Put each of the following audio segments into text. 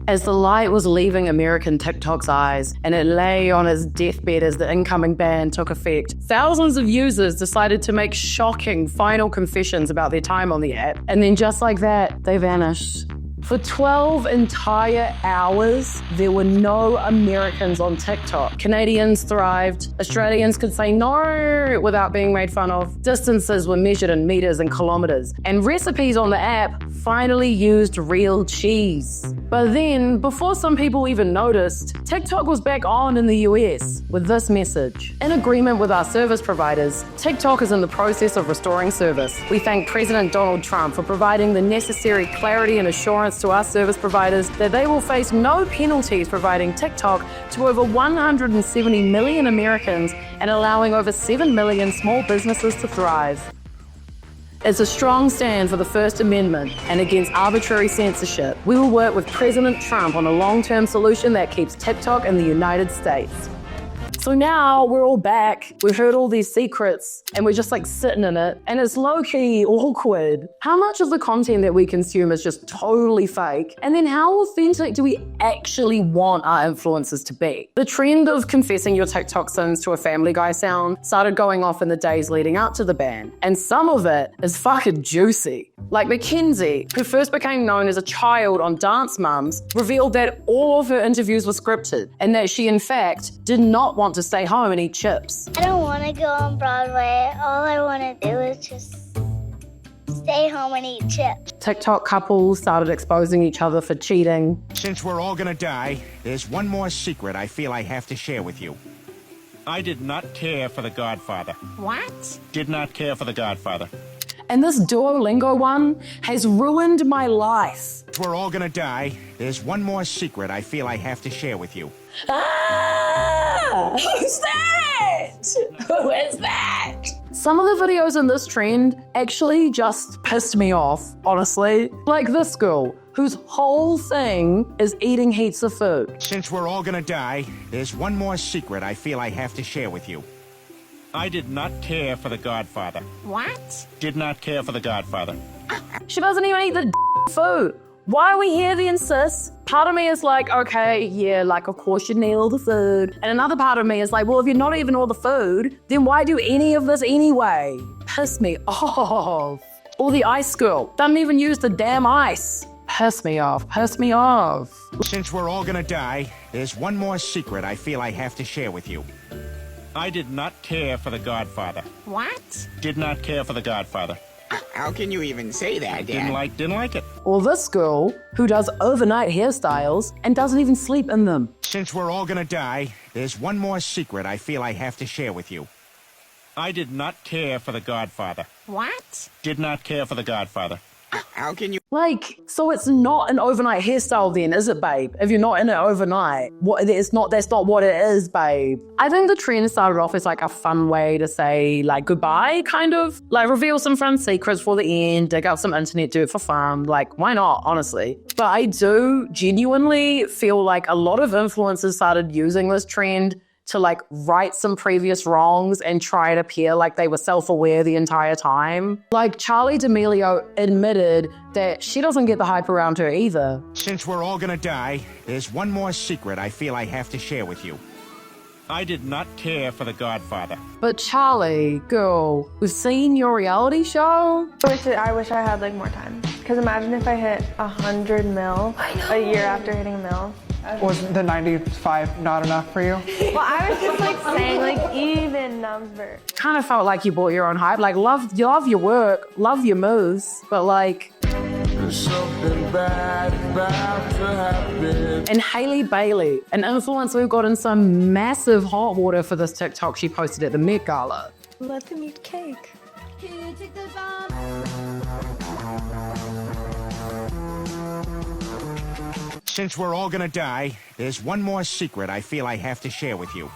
As the light was leaving American TikTok's eyes and it lay on his deathbed as the incoming ban took effect, thousands of users decided to make shocking final confessions about their time on the app, and then just like that, they vanished. For 12 entire hours, there were no Americans on TikTok. Canadians thrived. Australians could say no without being made fun of. Distances were measured in meters and kilometers. And recipes on the app finally used real cheese. But then, before some people even noticed, TikTok was back on in the US with this message. In agreement with our service providers, TikTok is in the process of restoring service. We thank President Donald Trump for providing the necessary clarity and assurance to our service providers that they will face no penalties providing TikTok to over 170 million Americans and allowing over 7 million small businesses to thrive. It's a strong stand for the First Amendment and against arbitrary censorship. We will work with President Trump on a long-term solution that keeps TikTok in the United States. So now we're all back. We've heard all these secrets and we're just like sitting in it, and it's low-key awkward. How much of the content that we consume is just totally fake? And then how authentic do we actually want our influencers to be? The trend of confessing your TikTok sins to a Family Guy sound started going off in the days leading up to the ban. And some of it is fucking juicy. Like Mackenzie, who first became known as a child on Dance Moms, revealed that all of her interviews were scripted and that she in fact did not want to stay home and eat chips. I don't want to go on Broadway. All I want to do is just stay home and eat chips. TikTok couples started exposing each other for cheating. Since we're all gonna die, there's one more secret I feel I have to share with you. I did not care for The Godfather. What? Did not care for The Godfather. And this Duolingo one has ruined my life. We're all gonna die. There's one more secret I feel I have to share with you. Ah! Who's that? Who is that? Some of the videos in this trend actually just pissed me off, honestly. Like this girl, whose whole thing is eating heaps of food. Since we're all gonna die, there's one more secret I feel I have to share with you. I did not care for The Godfather. What? Did not care for The Godfather. She doesn't even eat the food. Why are we here then, sis? Part of me is like, okay, yeah, like of course you need all the food. And another part of me is like, well, if you're not even all the food, then why do any of this anyway? Piss me off. Or the ice girl, doesn't even use the damn ice. Piss me off, piss me off. Since we're all gonna die, there's one more secret I feel I have to share with you. I did not care for The Godfather. What? Did not care for The Godfather. How can you even say that, Dad? Didn't like it. Or this girl who does overnight hairstyles and doesn't even sleep in them. Since we're all gonna die, there's one more secret I feel I have to share with you. I did not care for The Godfather. What? Did not care for The Godfather. How can you? Like, so it's not an overnight hairstyle then, is it, babe? If you're not in it overnight, that's not what it is, babe. I think the trend started off as like a fun way to say like goodbye, kind of. Like reveal some fun secrets for the end, dig out some internet, do it for fun. Like, why not, honestly? But I do genuinely feel like a lot of influencers started using this trend to like right some previous wrongs and try to appear like they were self-aware the entire time. Like Charli D'Amelio admitted that she doesn't get the hype around her either. Since we're all gonna die, there's one more secret I feel I have to share with you. I did not care for The Godfather. But Charli, girl, we've seen your reality show. I wish I had like more time. Because imagine if I hit 100 mil a year after hitting a mil. Was the 95 not enough for you? Well, I was just like saying like even number. Kind of felt like you bought your own hype. Like love your work, love your moves, but like. Something bad about to happen. And Hailey Bailey, an influencer who got in some massive hot water for this TikTok she posted at the Met Gala. Let them eat cake. Since we're all gonna die, there's one more secret I feel I have to share with you.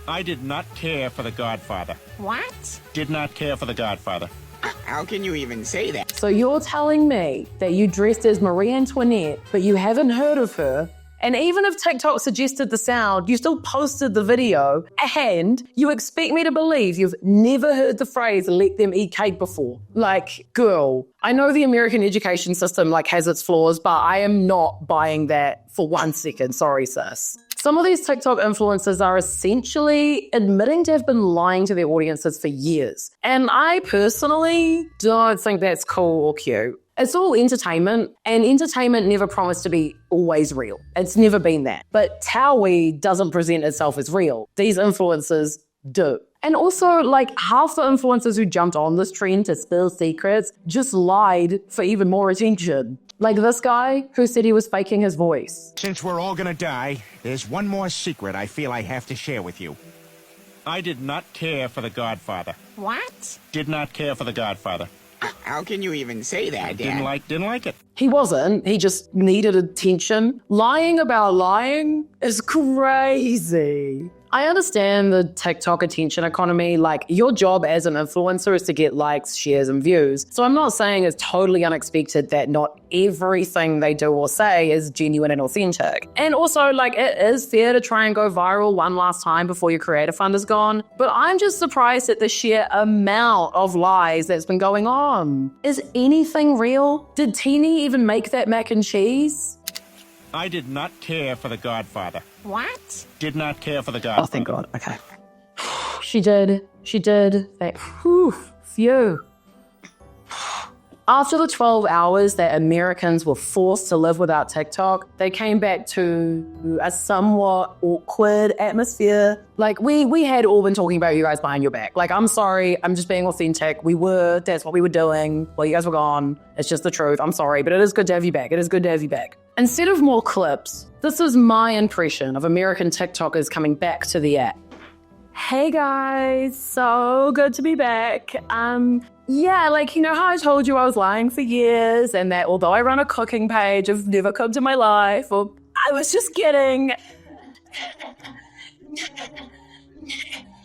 I did not care for The Godfather. What? Did not care for The Godfather. How can you even say that? So you're telling me that you dressed as Marie Antoinette, but you haven't heard of her, And even if TikTok suggested the sound, you still posted the video, and you expect me to believe you've never heard the phrase, let them eat cake before. Like, girl, I know the American education system has its flaws, but I am not buying that for 1 second. Sorry, sis. Some of these TikTok influencers are essentially admitting to have been lying to their audiences for years. And I personally don't think that's cool or cute. It's all entertainment, and entertainment never promised to be always real. It's never been that. But Towie doesn't present itself as real. These influencers do. And also, half the influencers who jumped on this trend to spill secrets just lied for even more attention. Like this guy who said he was faking his voice. Since we're all gonna die, there's one more secret I feel I have to share with you. I did not care for The Godfather. What? Did not care for The Godfather. How can you even say that, Dad? Didn't like it. He wasn't. He just needed attention. Lying about lying is crazy. I understand the TikTok attention economy. Your job as an influencer is to get likes, shares, and views. So I'm not saying it's totally unexpected that not everything they do or say is genuine and authentic. And also, it is fair to try and go viral one last time before your creator fund is gone. But I'm just surprised at the sheer amount of lies that's been going on. Is anything real? Did Teeny even make that mac and cheese? I did not care for The Godfather. What? Did not care for The Godfather. Oh, thank God. Okay. She did. Phew. After the 12 hours that Americans were forced to live without TikTok, they came back to a somewhat awkward atmosphere. We had all been talking about you guys behind your back. I'm sorry, I'm just being authentic. That's what we were doing while you guys were gone. It's just the truth. I'm sorry, but it is good to have you back. Instead of more clips, this is my impression of American TikTokers coming back to the app. Hey guys, so good to be back. How I told you I was lying for years and that although I run a cooking page, I've never come to my life, or I was just kidding.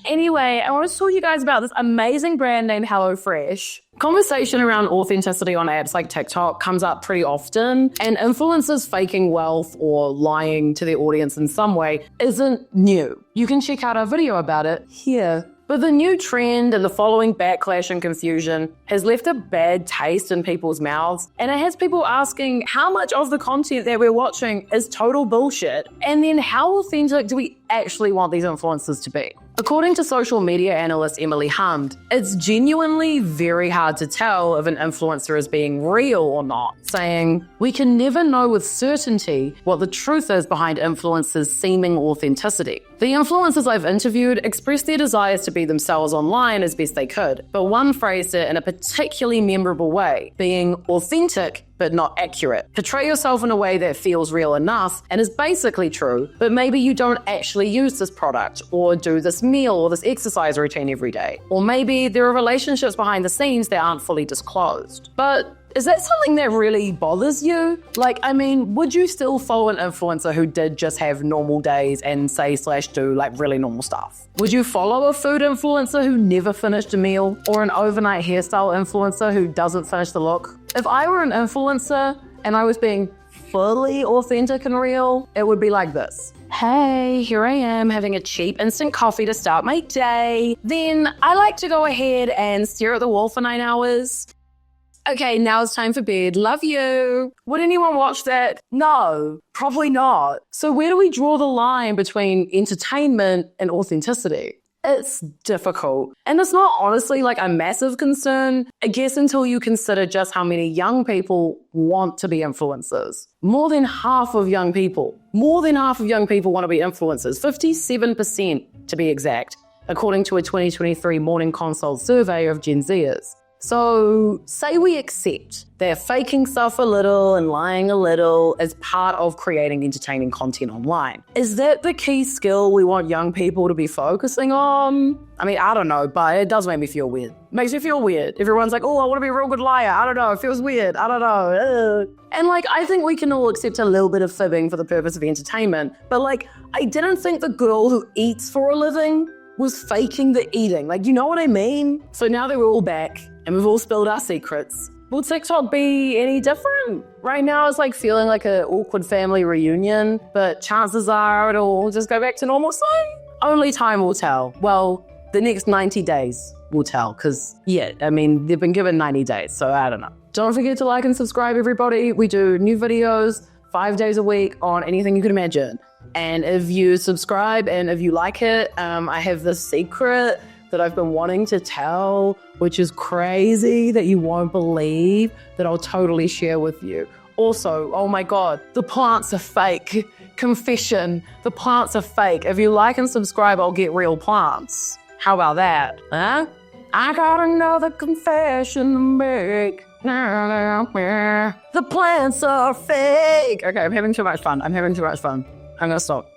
Anyway, I want to talk to you guys about this amazing brand named HelloFresh. Conversation around authenticity on apps like TikTok comes up pretty often, and influencers faking wealth or lying to their audience in some way isn't new. You can check out our video about it here. But the new trend and the following backlash and confusion has left a bad taste in people's mouths, and it has people asking how much of the content that we're watching is total bullshit, and then how authentic do we actually want these influencers to be? According to social media analyst Emily Hund, it's genuinely very hard to tell if an influencer is being real or not, saying, "We can never know with certainty what the truth is behind influencers' seeming authenticity. The influencers I've interviewed expressed their desires to be themselves online as best they could, but one phrased it in a particularly memorable way, being authentic but not accurate. Portray yourself in a way that feels real enough and is basically true, but maybe you don't actually use this product or do this meal or this exercise routine every day. Or maybe there are relationships behind the scenes that aren't fully disclosed." But is that something that really bothers you? Would you still follow an influencer who did just have normal days and say/do really normal stuff? Would you follow a food influencer who never finished a meal, or an overnight hairstyle influencer who doesn't finish the look? If I were an influencer and I was being fully authentic and real, it would be like this. Hey, here I am having a cheap instant coffee to start my day. Then I like to go ahead and stare at the wall for 9 hours. Okay, now it's time for bed. Love you. Would anyone watch that? No, probably not. So where do we draw the line between entertainment and authenticity? It's difficult. And it's not honestly a massive concern, I guess, until you consider just how many young people want to be influencers. More than half of young people want to be influencers, 57% to be exact, according to a 2023 Morning Consult survey of Gen Zers. So say we accept that faking stuff a little and lying a little is part of creating entertaining content online. Is that the key skill we want young people to be focusing on? I don't know, but it does make me feel weird. Makes me feel weird. Everyone's like, oh, I want to be a real good liar. I don't know, it feels weird. I don't know. And I think we can all accept a little bit of fibbing for the purpose of entertainment. But I didn't think the girl who eats for a living was faking the eating. You know what I mean? So now that we're all back, and we've all spilled our secrets, Will TikTok be any different? Right now it's like feeling like an awkward family reunion, but chances are it'll just go back to normal soon. Only time will tell. Well, the next 90 days will tell, because they've been given 90 days, so I don't know. Don't forget to like and subscribe, everybody. We do new videos 5 days a week on anything you can imagine. And if you subscribe and if you like it, I have this secret that I've been wanting to tell, which is crazy that you won't believe, that I'll totally share with you. Also, oh my God, the plants are fake. Confession, the plants are fake. If you like and subscribe, I'll get real plants. How about that, huh? I got another confession to make. The plants are fake. Okay, I'm having too much fun. I'm gonna stop.